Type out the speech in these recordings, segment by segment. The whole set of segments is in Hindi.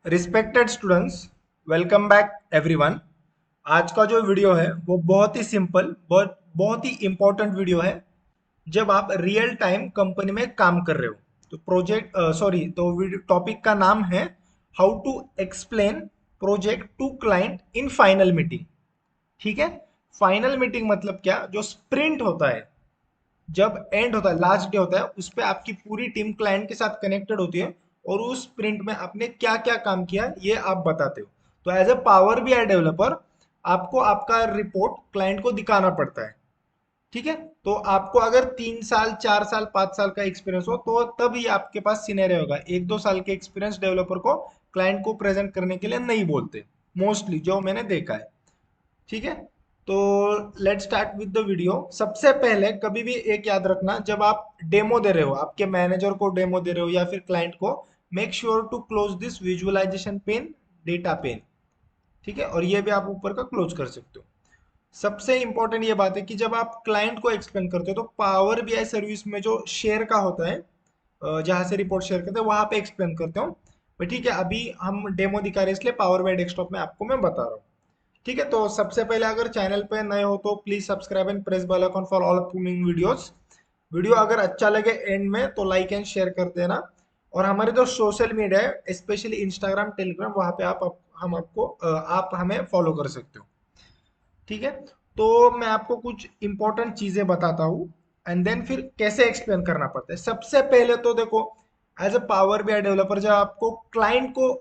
Respected students, welcome back everyone. आज का जो वीडियो है वो बहुत ही सिंपल, बहुत बहुत ही इम्पोर्टेंट वीडियो है। जब आप रियल टाइम कंपनी में काम कर रहे हो तो टॉपिक का नाम है how to explain project to client in final meeting. ठीक है। फाइनल मीटिंग मतलब क्या, जो स्प्रिंट होता है, जब एंड होता है, लास्ट डे होता है, उस पे आपकी पूरी टीम क्लाइंट के साथ कनेक्टेड होती है और उस स्प्रिंट में आपने क्या क्या काम किया ये आप बताते हो। तो as a power BI developer आपको आपका रिपोर्ट क्लाइंट को दिखाना पड़ता है। ठीक है। तो आपको अगर 3 साल 4 साल 5 साल का एक्सपीरियंस हो तो तब ही आपके पास सिनेरियो होगा। 1-2 साल के एक्सपीरियंस डेवलपर को क्लाइंट को प्रेजेंट करने के लिए नहीं बोलते, मोस्टली जो मैंने देखा है। ठीक है। तो let start with the video. सबसे पहले कभी भी एक याद रखना, जब आप डेमो दे रहे हो, आपके मैनेजर को डेमो दे रहे हो या फिर क्लाइंट को, make sure to close this visualisation pane, data pane. ठीक है। और ये भी आप ऊपर का क्लोज कर सकते हो। सबसे इंपॉर्टेंट ये बात है कि जब आप क्लाइंट को एक्सप्लेन करते हो तो पावर बीआई सर्विस में जो शेयर का होता है, जहां से रिपोर्ट शेयर करते हैं वहां पे एक्सप्लेन करते हो। पर ठीक है, अभी हम डेमो दिखा रहे हैं इसलिए पावर बीआई डेस्कटॉप में आपको मैं बता रहा हूँ। ठीक है। तो सबसे पहले अगर चैनल पे नए हो तो please subscribe and press bell icon for all upcoming videos. Video अगर अच्छा लगे एंड में तो लाइक एंड शेयर कर देना। और हमारे जो सोशल मीडिया है, स्पेशली इंस्टाग्राम टेलीग्राम, वहां पे हम आपको आप हमें फॉलो कर सकते हो। ठीक है। तो मैं आपको कुछ इंपॉर्टेंट चीजें बताता हूँ एंड देन फिर कैसे एक्सप्लेन करना पड़ता है। सबसे पहले तो देखो, as a power BI developer जब आपको क्लाइंट को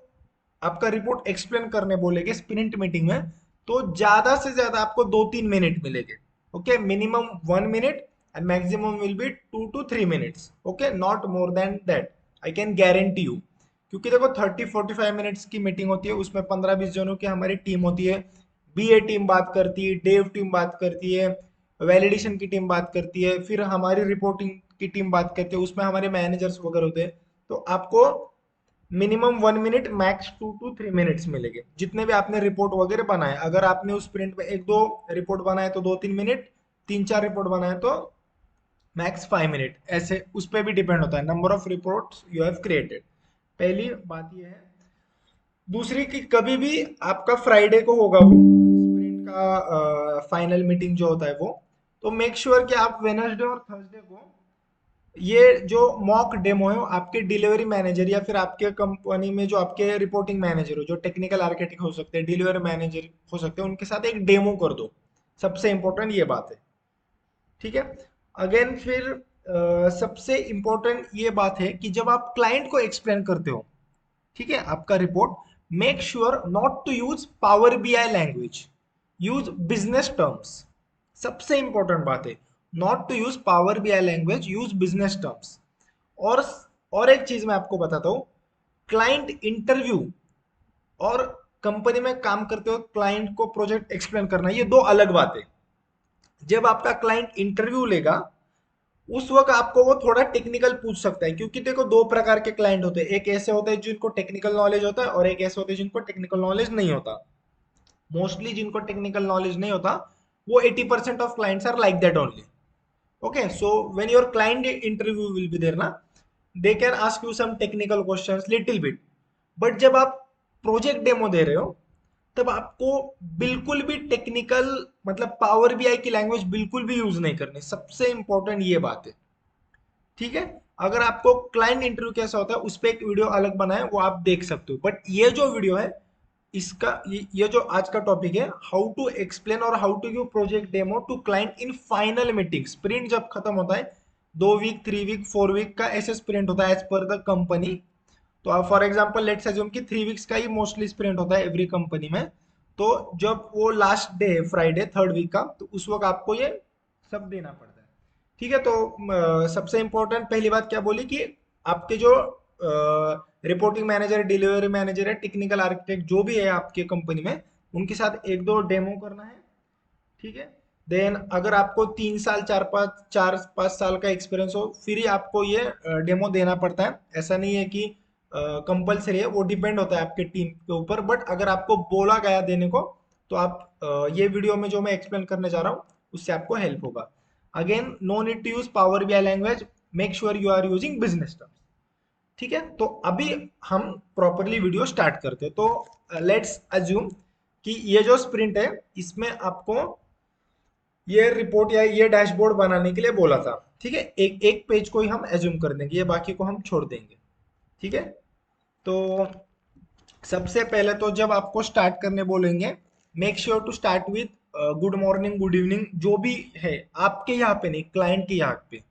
आपका रिपोर्ट एक्सप्लेन करने बोलेंगे स्प्रिंट मीटिंग में, तो ज्यादा से ज्यादा आपको 2-3 मिनट मिलेंगे। Okay, minimum 1 minute and maximum will be 2 to 3 minutes. Okay, not more than that, I can guarantee you. क्योंकि देखो 30-45 मिनट्स की मीटिंग होती है, उसमें 15-20 जनों की हमारी टीम होती है। बीए टीम बात करती है, डेव टीम बात करती है, वैलिडेशन की टीम बात करती है, फिर हमारी रिपोर्टिंग की टीम बात करती है, उसमें हमारे मैनेजर्स वगैरह होते हैं। तो आपको minimum 1 minute, max 2 to 3 minutes मिलेंगे जितने भी आपने रिपोर्ट वगैरह बनाए। अगर आपने उस प्रिंट में 1-2 रिपोर्ट बनाए तो 2-3 मिनट, 3-4 रिपोर्ट बनाए तो मैक्स 5 मिनट। ऐसे उस पर भी डिपेंड होता है, number of reports you have created. पहली बात ये है। दूसरी कि कभी भी आपका फ्राइडे को होगा वो स्प्रिंट का फाइनल मीटिंग जो होता है वो, तो मेक श्योर कि आप वेनसडे और थर्सडे को ये जो मॉक डेमो है आपके डिलीवरी मैनेजर या फिर आपके कंपनी में जो आपके रिपोर्टिंग मैनेजर हो, जो टेक्निकल आर्किटेक्ट हो सकते हैं, डिलीवरी मैनेजर हो सकते हैं, उनके साथ एक डेमो कर दो। सबसे इंपॉर्टेंट ये बात है। ठीक है। अगेन फिर सबसे इंपॉर्टेंट ये बात है कि जब आप क्लाइंट को एक्सप्लेन करते हो, ठीक है, आपका report, make sure not to use power BI language, use business terms. सबसे इंपॉर्टेंट बात है, not to use power BI language, use business terms. और और एक चीज मैं आपको बताता हूं, क्लाइंट इंटरव्यू और कंपनी में काम करते हो क्लाइंट को प्रोजेक्ट एक्सप्लेन करना, ये दो अलग बात है। जब आपका क्लाइंट इंटरव्यू लेगा उस वक्त आपको वो थोड़ा टेक्निकल पूछ सकता है, क्योंकि देखो दो प्रकार के क्लाइंट होते हैं। एक ऐसे होते हैं जिनको टेक्निकल नॉलेज होता है और एक ऐसे होते हैं जिनको टेक्निकल नॉलेज नहीं होता। मोस्टली जिनको टेक्निकल नॉलेज नहीं होता, वो 80% of clients are like that only. Okay, so when your client interview will be there ना, they can ask you some technical questions little bit. But जब आप प्रोजेक्ट डेमो दे रहे हो तब आपको बिल्कुल भी टेक्निकल, मतलब पावर बीआई की लैंग्वेज बिल्कुल भी यूज नहीं करनी। सबसे इंपॉर्टेंट ये बात है। ठीक है। अगर आपको क्लाइंट इंटरव्यू कैसा होता है उस पर एक वीडियो अलग बना है, वो आप देख सकते हो। बट ये जो वीडियो है, इसका ये जो आज का टॉपिक है, हाउ टू एक्सप्लेन और how to give project demo to client in final meeting. Sprint जब खत्म होता है, 2 वीक 3 वीक 4 वीक का ऐसे स्प्रिंट होता है एज पर द कंपनी। तो आप फॉर एग्जाम्पल लेट्स अज्यूम कि 3 वीक्स का ही मोस्टली स्प्रिंट होता है एवरी कंपनी में। तो जब वो लास्ट डे है फ्राइडे 3rd वीक का, तो उस वक्त आपको ये सब देना पड़ता है। ठीक है। तो सबसे इंपॉर्टेंट पहली बात क्या बोली कि आपके जो रिपोर्टिंग मैनेजर, डिलीवरी मैनेजर है, टेक्निकल आर्किटेक्ट जो भी है आपके कंपनी में, उनके साथ 1-2 डेमो करना है। ठीक है। देन अगर आपको 3 साल 4-5 साल का एक्सपीरियंस हो फिर ही आपको ये डेमो देना पड़ता है। ऐसा नहीं है कि कंपलसरी है, वो डिपेंड होता है आपके टीम के ऊपर। बट अगर आपको बोला गया देने को तो आप ये वीडियो में जो मैं एक्सप्लेन करने जा रहा हूँ उससे आपको हेल्प होगा। Again, no need to use power BI language, make sure you are using business terms. ठीक है, तो अभी हम प्रॉपरली वीडियो स्टार्ट करते हैं। तो लेट्स अज्यूम कि ये जो स्प्रिंट है इसमें आपको ये रिपोर्ट या ये डैशबोर्ड बनाने के लिए बोला था। ठीक है, एक एक पेज को ही हम एज्यूम कर देंगे, ये बाकी को हम छोड़ देंगे। ठीक है, तो सबसे पहले तो जब आपको स्टार्ट करने बोलेंगे, make sure to start with good morning good evening, जो भी है आपके यहाँ पे नहीं, क्लाइंट के यहाँ पे।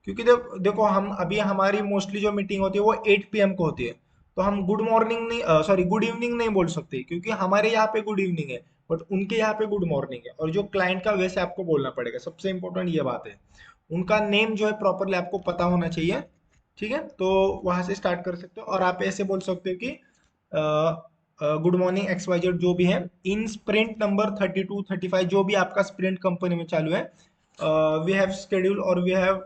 क्योंकि देखो हम अभी हमारी मोस्टली जो मीटिंग होती है वो 8 PM को होती है, तो हम गुड मॉर्निंग नहीं, सॉरी गुड इवनिंग नहीं बोल सकते, क्योंकि हमारे यहाँ पे गुड इवनिंग है बट उनके यहाँ पे गुड मॉर्निंग है। और जो क्लाइंट का वैसे आपको बोलना पड़ेगा, सबसे इंपॉर्टेंट ये बात है, उनका नेम जो है प्रॉपरली आपको पता होना चाहिए। ठीक है, तो वहां से स्टार्ट कर सकते हो और आप ऐसे बोल सकते हो कि गुड मॉर्निंग XYZ जो भी है, इन स्प्रिंट नंबर 32 35 जो भी आपका स्प्रिंट कंपनी में चालू है, वी हैव शेड्यूल और we have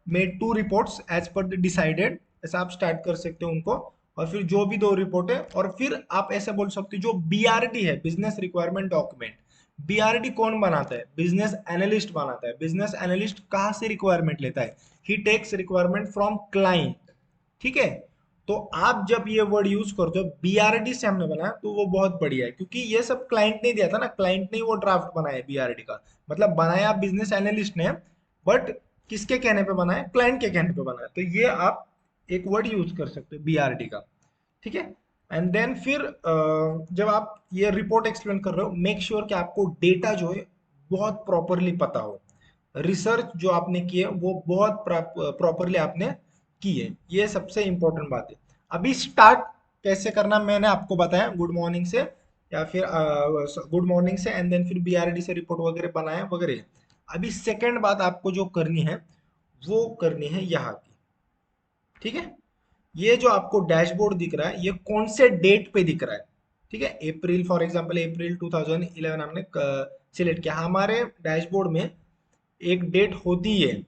made 2 reports as per the decided, ऐसा आप स्टार्ट कर सकते हो उनको। और फिर जो भी 2 रिपोर्ट है, और फिर आप ऐसे बोल सकते हो जो BRD है, बिजनेस रिक्वायरमेंट डॉक्यूमेंट, BRD कौन बनाता है? बिजनेस एनालिस्ट बनाता है। बिजनेस एनालिस्ट कहाँ से रिक्वायरमेंट लेता है? ही टेक्स रिक्वायरमेंट फ्रॉम क्लाइंट। ठीक है, तो आप जब ये वर्ड यूज करते हो BRD से हमने बनाया, तो वो बहुत बढ़िया है, क्योंकि ये सब क्लाइंट ने दिया था ना, क्लाइंट ने वो ड्राफ्ट बनाया BRD का, मतलब बनाया बिजनेस एनालिस्ट ने, बट किसके कहने पे बनाया? क्लाइंट के कहने पे बनाया। तो ये आप एक वर्ड यूज कर सकते हो BRD का। ठीक है, एंड देन फिर जब आप ये रिपोर्ट एक्सप्लेन कर रहे हो, मेक श्योर कि आपको डेटा जो है बहुत प्रॉपरली पता हो, रिसर्च जो आपने की है वो बहुत प्रॉपरली आपने की है, ये सबसे इंपॉर्टेंट बात है। अभी स्टार्ट कैसे करना मैंने आपको बताया, गुड मॉर्निंग से, या फिर गुड मॉर्निंग से एंड देन फिर BRD से रिपोर्ट वगैरह बनाए वगैरह। अभी सेकंड बात आपको जो करनी है वो करनी है यहाँ की। ठीक है, ये जो आपको डैशबोर्ड दिख रहा है ये कौन से डेट पे दिख रहा है? ठीक है, अप्रैल, फॉर एग्जांपल अप्रैल 2011 हमने सिलेक्ट किया, हमारे डैशबोर्ड में एक डेट होती है।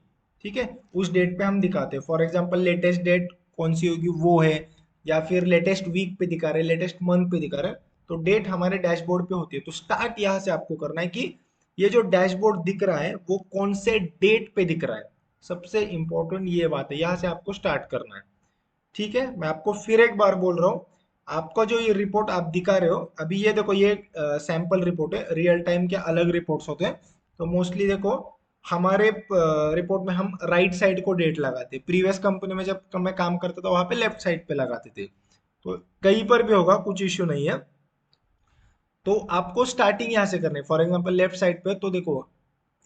ठीक है, उस डेट पे हम दिखाते हैं, फॉर एग्जांपल लेटेस्ट डेट कौन सी होगी वो है, या फिर लेटेस्ट वीक पे दिखा रहे हैं, लेटेस्ट मंथ पे दिखा रहे हैं, तो डेट हमारे डैशबोर्ड पे होती है। तो स्टार्ट यहाँ से आपको करना है कि ये जो डैशबोर्ड दिख रहा है वो कौन से डेट पे दिख रहा है, सबसे इंपॉर्टेंट ये बात है, यहाँ से आपको स्टार्ट करना है। ठीक है, मैं आपको फिर एक बार बोल रहा हूँ, आपका जो ये रिपोर्ट आप दिखा रहे हो अभी, ये देखो ये सैंपल रिपोर्ट है, रियल टाइम के अलग रिपोर्ट्स होते हैं। तो मोस्टली देखो हमारे रिपोर्ट में हम राइट साइड को डेट लगाते, प्रीवियस कंपनी में जब मैं काम करता था वहां पे लेफ्ट साइड पे लगाते थे। तो कहीं पर भी होगा, कुछ इश्यू नहीं है। तो आपको स्टार्टिंग यहाँ से करनी है, फॉर एग्जाम्पल लेफ्ट साइड पे, तो देखो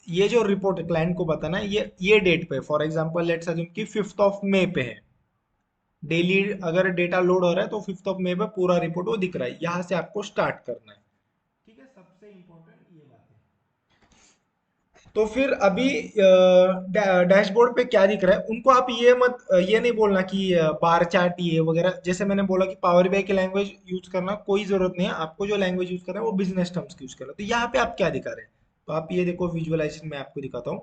ये जो रिपोर्ट है क्लाइंट को बताना है, ये डेट पे, फॉर एग्जाम्पल लेट्स अज्यूम कि 5 मई पे है। डेली अगर डेटा लोड हो रहा है तो 5 मई पे पूरा रिपोर्ट वो दिख रहा है, यहाँ से आपको स्टार्ट करना है। ठीक है, सबसे इंपॉर्टेंट ये बात है। तो फिर अभी डैशबोर्ड पे क्या दिख रहा है उनको आप ये नहीं बोलना कि बार चार्ट ये वगैरह, जैसे मैंने बोला कि पावर बीआई की लैंग्वेज यूज करना कोई जरूरत नहीं है, आपको जो लैंग्वेज यूज करना है वो बिजनेस टर्म्स की यूज करना है। तो यहाँ पे आप क्या दिखा रहे हैं, तो आप ये देखो विजुअलाइजेशन में आपको दिखाता हूँ।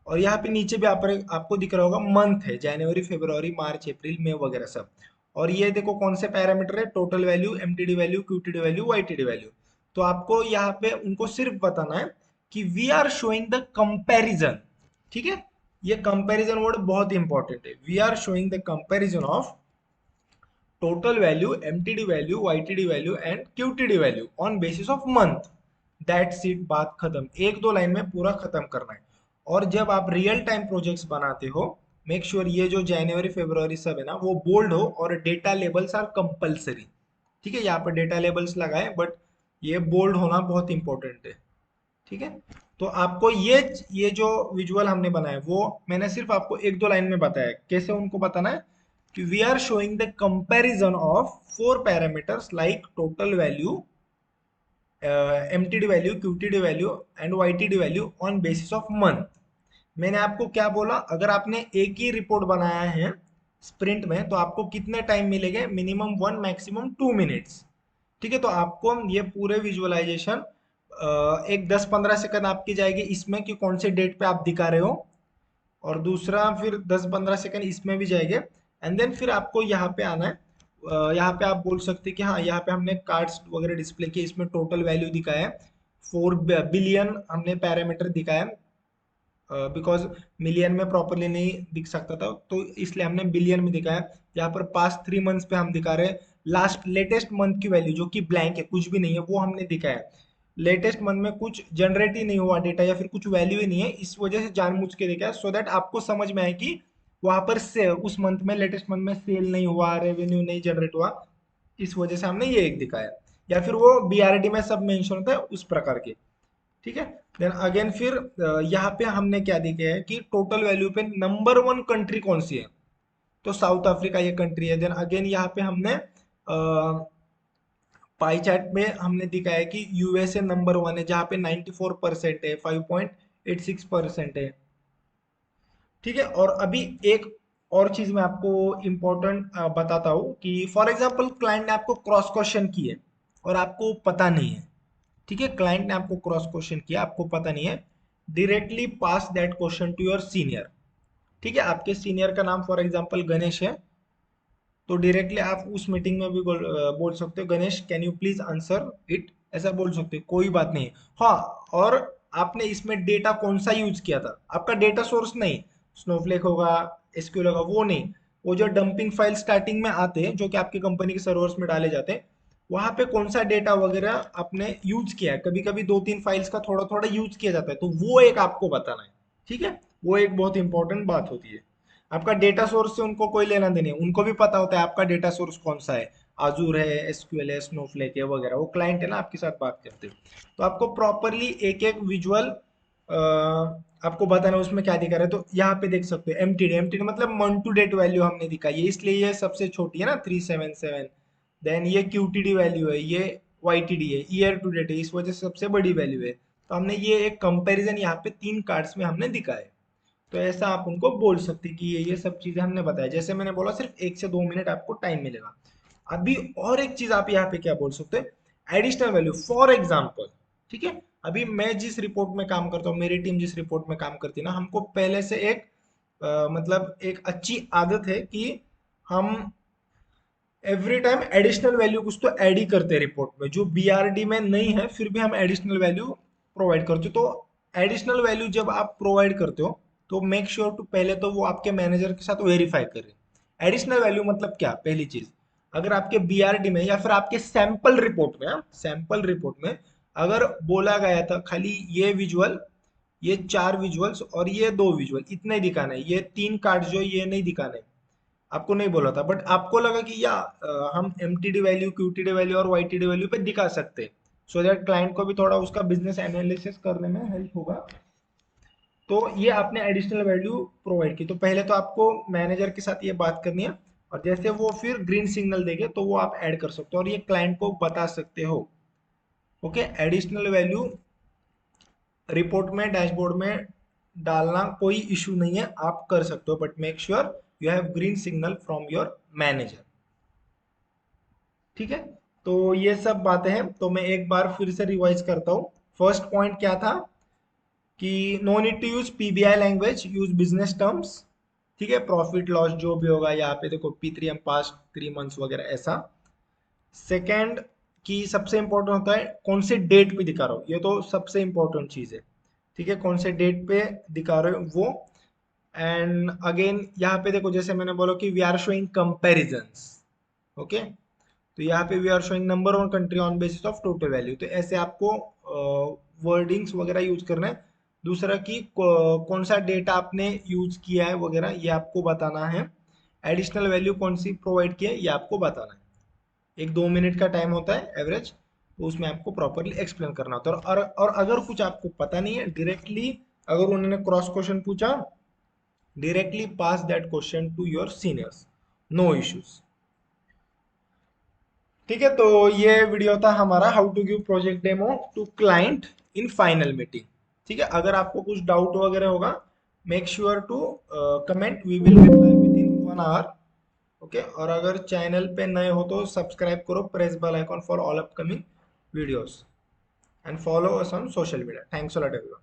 और यहाँ पे नीचे भी आपको दिख रहा होगा मंथ है, जनवरी फरवरी मार्च अप्रैल मई वगैरह सब। और ये देखो कौन से पैरामीटर है, total value, MTD value, QTD value, YTD value. तो आपको यहाँ पे उनको सिर्फ बताना है कि we are showing the comparison. ठीक है, ये कंपैरिजन वर्ड बहुत इंपॉर्टेंट है, we are showing the comparison of total value, MTD value, YTD value and QTD value on basis of month. That's it, बात खत्म, एक दो लाइन में पूरा खत्म करना है। और जब आप रियल टाइम प्रोजेक्ट्स बनाते हो, मेक श्योर ये जो जनवरी फरवरी सब है ना वो बोल्ड हो और डेटा लेबल्स आर कंपलसरी। ठीक है, यहाँ पर डेटा लेबल्स लगाए बट ये बोल्ड होना बहुत इंपॉर्टेंट है। ठीक है, तो आपको ये जो विजुअल हमने बनाया वो मैंने सिर्फ आपको एक दो लाइन में बताया कैसे उनको बताना है, कि we are showing the comparison of 4 parameters like total value, MTD value, QTD value and YTD value on basis of month. मैंने आपको क्या बोला, अगर आपने एक ही रिपोर्ट बनाया है स्प्रिंट में तो आपको कितने टाइम मिलेंगे? Minimum 1 maximum 2 minutes. ठीक है, तो आपको हम ये पूरे विजुअलाइजेशन एक 10 15 सेकंड आपकी जाएगी इसमें कि कौन से डेट पे आप दिखा रहे हो, और दूसरा फिर 10 15 सेकंड इसमें भी जाएंगे। एंड देन फिर आपको यहाँ पे आना है, यहाँ पे आप बोल सकते हैं कि हाँ यहाँ पे हमने कार्ड्स वगैरह डिस्प्ले किए, इसमें टोटल वैल्यू दिखाया है, 4 बिलियन हमने पैरामीटर दिखाया है, बिकॉज मिलियन में प्रॉपरली नहीं दिख सकता था, तो इसलिए हमने बिलियन में दिखाया। यहाँ पर पास्ट 3 मंथ्स पे हम दिखा रहे हैं लास्ट लेटेस्ट मंथ की वैल्यू जो कि ब्लैंक है, कुछ भी नहीं है, वो हमने दिखाया। लेटेस्ट मंथ में कुछ जनरेट ही नहीं हुआ डेटा या फिर कुछ वैल्यू ही नहीं है, इस वजह से जानबूझ के दिखाया, सो दैट आपको समझ में आए कि वहां पर से उस मंथ में लेटेस्ट मंथ में सेल नहीं हुआ, रेवेन्यू नहीं जनरेट हुआ, इस वजह से हमने ये एक दिखाया। या फिर वो बीआरडी में सब मेंशन होता है उस प्रकार के। ठीक है। देन अगेन फिर यहाँ पे हमने क्या दिया है कि टोटल वैल्यू पे नंबर 1 कंट्री कौन सी है, तो साउथ अफ्रीका ये कंट्री है। देन अगेन यहाँ पे हमने पाई चार्ट में हमने दिखाया कि यूएसए नंबर 1 है जहाँ पे 94% है, 5.86% है। ठीक है। और अभी एक और चीज मैं आपको इम्पोर्टेंट बताता हूँ कि फॉर एग्जांपल क्लाइंट ने आपको क्रॉस क्वेश्चन किए और आपको पता नहीं है। ठीक है, क्लाइंट ने आपको क्रॉस क्वेश्चन किया, आपको पता नहीं है, directly pass that question to your senior. ठीक है, आपके सीनियर का नाम फॉर एग्जांपल गणेश है, तो डायरेक्टली आप उस मीटिंग में भी बोल सकते हो Ganesh can you please answer it, ऐसा बोल सकते हो, कोई बात नहीं। हाँ, और आपने इसमें डेटा कौन सा यूज किया था, आपका डेटा सोर्स नहीं, स्नोफ्लेक होगा, एसक्यूएल होगा, वो नहीं, वो जो डंपिंग फाइल स्टार्टिंग में आते हैं जो कि आपके कंपनी के सर्वर्स में डाले जाते हैं, वहां पे कौन सा डेटा वगैरह आपने यूज किया है। कभी कभी 2-3 फाइल्स का थोड़ा थोड़ा यूज किया जाता है, तो वो एक आपको बताना है। ठीक है, वो एक बहुत इंपॉर्टेंट बात होती है। आपका डेटा सोर्स से उनको कोई लेना देना नहीं, उनको भी पता होता है आपका डेटा सोर्स कौन सा है, आजूर है, एसक्यूएल है, स्नोफ्लेक है वगैरह, वो क्लाइंट है ना आपके साथ बात करते हो। तो आपको प्रॉपरली एक एक विजुअल आपको बताना है उसमें क्या दिखा रहा है। तो यहाँ पे देख सकते हो एमटीडी, एमटीडी मतलब मंथ टू डेट वैल्यू हमने दिखाई है, इसलिए ये सबसे छोटी है ना 377। देन ये क्यूटीडी वैल्यू है, ये वाईटीडी है, ईयर टू डेट है, इस वजह से सबसे बड़ी वैल्यू है। तो हमने ये एक कंपैरिजन यहाँ पे 3 कार्ड्स में हमने दिखाया है। तो ऐसा आप उनको बोल सकते हैं कि ये सब चीजें हमने बताया, जैसे मैंने बोला सिर्फ 1 से 2 मिनट आपको टाइम मिलेगा। अभी और एक चीज आप यहाँ पे क्या बोल सकते हैं, एडिशनल वैल्यू फॉर एग्जाम्पल। ठीक है, अभी मैं जिस रिपोर्ट में काम करता हूँ, मेरी टीम जिस रिपोर्ट में काम करती है ना, हमको पहले से एक मतलब एक अच्छी आदत है कि हम एवरी टाइम एडिशनल वैल्यू कुछ तो ऐड ही करते हैं रिपोर्ट में, जो बीआरडी में नहीं है फिर भी हम एडिशनल वैल्यू प्रोवाइड करते हो। तो एडिशनल वैल्यू जब आप प्रोवाइड करते हो तो मेक श्योर टू पहले तो वो आपके मैनेजर के साथ वेरीफाई करें। एडिशनल वैल्यू मतलब क्या, पहली चीज, अगर आपके बीआरडी में या फिर आपके सैंपल रिपोर्ट में, सैंपल रिपोर्ट में अगर बोला गया था खाली ये विजुअल, ये 4 विजुअल्स और ये 2 विजुअल इतने ही दिखाना है, ये 3 कार्ड जो ये नहीं दिखाना है, आपको नहीं बोला था, बट आपको लगा कि या हम एमटीडी वैल्यू, क्यूटीडी वैल्यू और वाईटीडी वैल्यू पे दिखा सकते हैं, सो दैट क्लाइंट को भी थोड़ा उसका बिजनेस एनालिसिस करने में हेल्प होगा। तो ये आपने एडिशनल वैल्यू प्रोवाइड की, तो पहले तो आपको मैनेजर के साथ ये बात करनी है, और जैसे वो फिर ग्रीन सिग्नल देंगे तो वो आप ऐड कर सकते हो और ये क्लाइंट को बता सकते हो। ओके, एडिशनल वैल्यू रिपोर्ट में, डैशबोर्ड में डालना कोई इशू नहीं है, आप कर सकते हो, but make sure you have green signal from your manager. ठीक है, तो ये सब बातें हैं, तो मैं एक बार फिर से रिवाइज करता हूँ। फर्स्ट पॉइंट क्या था कि no need to use PBI language, use business terms. ठीक है, प्रॉफिट लॉस जो भी होगा यहाँ पे देखो P3 एम पास्ट 3 मंथ्स वगैरह ऐसा। सेकंड कि सबसे इंपॉर्टेंट होता है कौन से डेट पे दिखा रहा हो, ये तो सबसे इंपॉर्टेंट चीज है। ठीक है, कौन से डेट पे दिखा रहे हो वो। एंड अगेन यहाँ पे देखो जैसे मैंने बोला कि we are showing comparisons. Okay, तो यहाँ पे we are showing number 1 country on basis of total value, तो ऐसे आपको वर्डिंग्स वगैरह यूज करना है। दूसरा कि कौन सा डेटा आपने यूज किया है वगैरह ये आपको बताना है। एडिशनल वैल्यू कौन सी प्रोवाइड किया है ये आपको बताना है। 1-2 मिनट का टाइम होता है एवरेज, तो उसमें आपको प्रॉपरली एक्सप्लेन करना होता है। और अगर कुछ आपको पता नहीं है डायरेक्टली, अगर उन्होंने क्रॉस क्वेश्चन पूछा, directly pass that question to your seniors, no issues. ठीक है, तो ये वीडियो था हमारा how to give project demo to client in final meeting. ठीक है, अगर आपको कुछ डाउट वगैरह होगा, make sure to comment, we will reply within 1 hour. Okay, और अगर चैनल पे नए हो तो सब्सक्राइब करो, press bell icon for all upcoming videos, and follow us on social media. Thanks a lot everyone.